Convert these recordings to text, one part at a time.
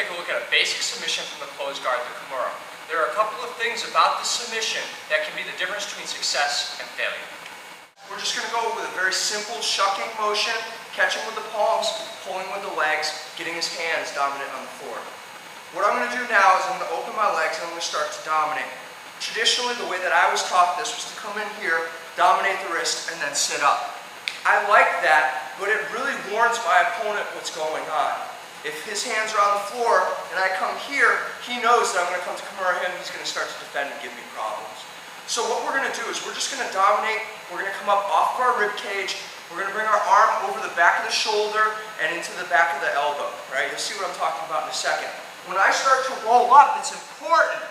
take a look at a basic submission from the closed guard, the Kimura. There are a couple of things about the submission that can be the difference between success and failure. We're just going to go with a very simple shucking motion, catching with the palms, pulling with the legs, getting his hands dominant on the floor. What I'm going to do now is I'm going to open my legs and I'm going to start to dominate. Traditionally, the way that I was taught this was to come in here, dominate the wrist, and then sit up. I like that, but it really warns my opponent what's going on. If his hands are on the floor and I come here, he knows that I'm going to come to Kimura him, he's going to start to defend and give me problems. So what we're going to do is we're just going to dominate, we're going to come up off of our rib cage, we're going to bring our arm over the back of the shoulder and into the back of the elbow, right? You'll see what I'm talking about in a second. When I start to roll up, it's important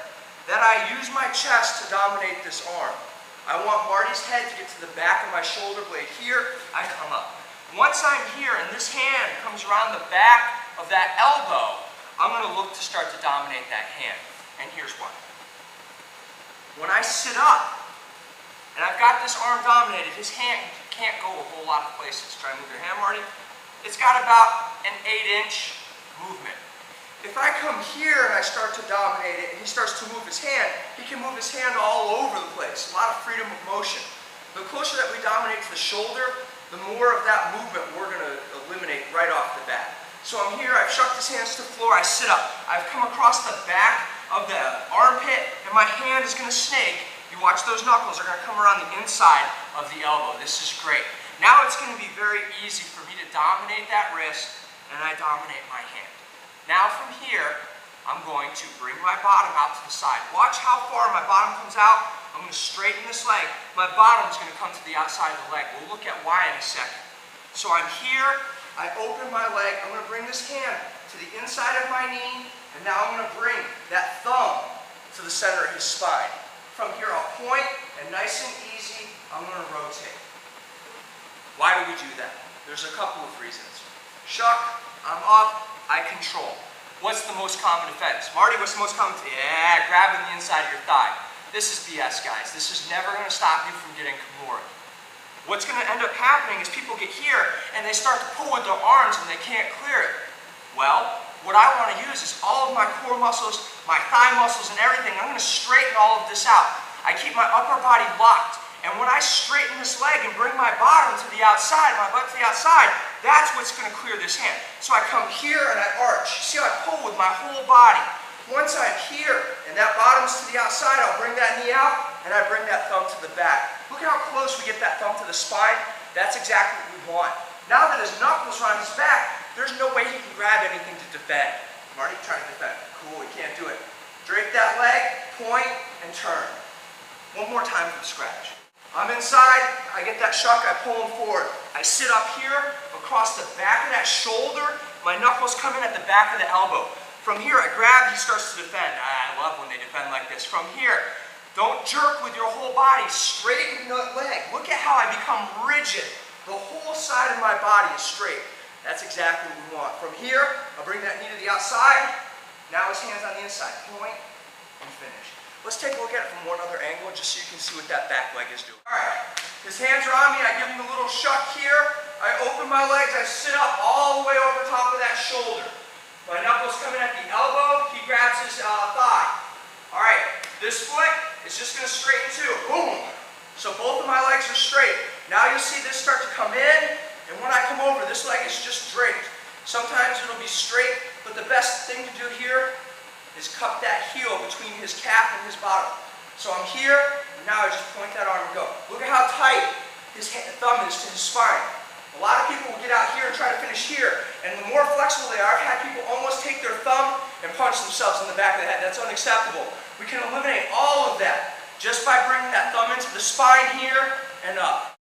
that I use my chest to dominate this arm. I want Marty's head to get to the back of my shoulder blade here, I come up. Once I'm here and this hand comes around the back of that elbow, I'm going to look to start to dominate that hand. And here's why. When I sit up, and I've got this arm dominated, his hand can't go a whole lot of places. Try and move your hand, Marty. It's got about an 8-inch movement. If I come here and I start to dominate it, and he starts to move his hand, he can move his hand all over the place. A lot of freedom of motion. The closer that we dominate to the shoulder, the more of that movement we're going to eliminate right off the bat. So I'm here, I've shucked his hands to the floor, I sit up. I've come across the back of the armpit, and my hand is going to snake. You watch those knuckles, are going to come around the inside of the elbow. This is great. Now it's going to be very easy for me to dominate that wrist, and I dominate my hand. Now from here, I'm going to bring my bottom out to the side. Watch how far my bottom comes out. I'm going to straighten this leg. My bottom is going to come to the outside of the leg. We'll look at why in a second. So I'm here, I open my leg, I'm going to bring this hand to the inside of my knee, and now I'm going to bring that thumb to the center of his spine. From here I'll point, and nice and easy, I'm going to rotate. Why do we do that? There's a couple of reasons. Shuck, I'm up, I control. What's the most common defense? Marty, what's the most common? Yeah, grabbing the inside of your thigh. This is BS, guys. This is never going to stop you from getting Kimura. What's going to end up happening is people get here and they start to pull with their arms and they can't clear it. Well, what I want to use is all of my core muscles, my thigh muscles and everything. I'm going to straighten all of this out. I keep my upper body locked. And when I straighten this leg and bring my bottom to the outside, my butt to the outside, that's what's going to clear this hand. So I come here and I arch. See how I pull with my whole body. Once I'm here and that bottom's to the outside, I'll bring that knee out and I bring that thumb to the back. Look how close we get that thumb to the spine. That's exactly what we want. Now that his knuckles are on his back, there's no way he can grab anything to defend. Marty, try to defend. Cool, he can't do it. Drape that leg, point, and turn. One more time from scratch. I'm inside, I get that shuck, I pull him forward. I sit up here, across the back of that shoulder, my knuckles come in at the back of the elbow. From here, I grab, he starts to defend. I love when they defend like this. From here, don't jerk with your whole body, straighten the leg. Look at how I become rigid. The whole side of my body is straight. That's exactly what we want. From here, I'll bring that knee to the outside. Now his hand's on the inside. Point and finish. Let's take a look at it from one other angle just so you can see what that back leg is doing. All right, his hands are on me. I give him a little shuck here. I open my legs. I sit up all the way over top of that shoulder. My knuckles come in at the elbow. He grabs his thigh. All right, this foot is just going to straighten too. Boom. So both of my legs are straight. Now you'll see this start to come in, and when I come over, this leg is just draped. Sometimes it'll be straight, but the best thing to do here is cup that heel between his calf and his bottom. So I'm here, and now I just point that arm and go. Look at how tight his thumb is to his spine. A lot of people will get out here and try to finish here, and the more flexible they are, I've had people almost take their thumb and punch themselves in the back of the head. That's unacceptable. We can eliminate all of that just by bringing that thumb into the spine here and up.